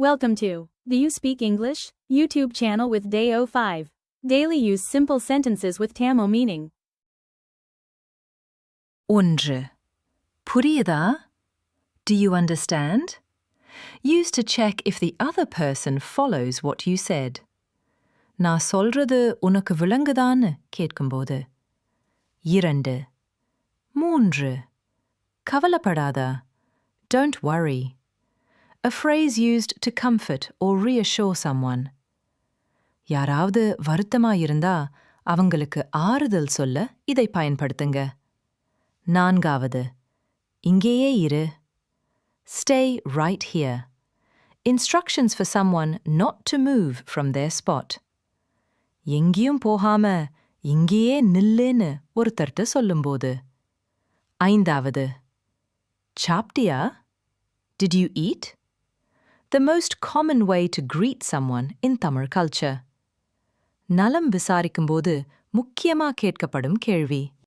Welcome to the You Speak English YouTube channel with Day05. Daily use simple sentences with Tamil meaning. ஒன்று புரியுதா? Do you understand? Use to check if the other person follows what you said. நான் சொல்றது உனக்கு விளங்குதான்னு கேட்கும்போது. இரண்டு மூன்று கவலைப்படாதா. Don't worry. A phrase used to comfort or reassure someone. யாராவது வருத்தமாயிருந்தா அவங்களுக்கு ஆறுதல் சொல்ல இதை பயன்படுத்துங்க. நான்காவது இங்கேயே இரு. Stay right here. Instructions for someone not to move from their spot. எங்கேயும் போகாம இங்கேயே நில்லுன்னு ஒருத்தர்ட்ட சொல்லும்போது. ஐந்தாவது சாப்பிட்டியா? Did you eat? The most common way to greet someone in Tamil culture. நலம் விசாரிக்கும்போது முக்கியமா கேட்கப்படும் கேள்வி.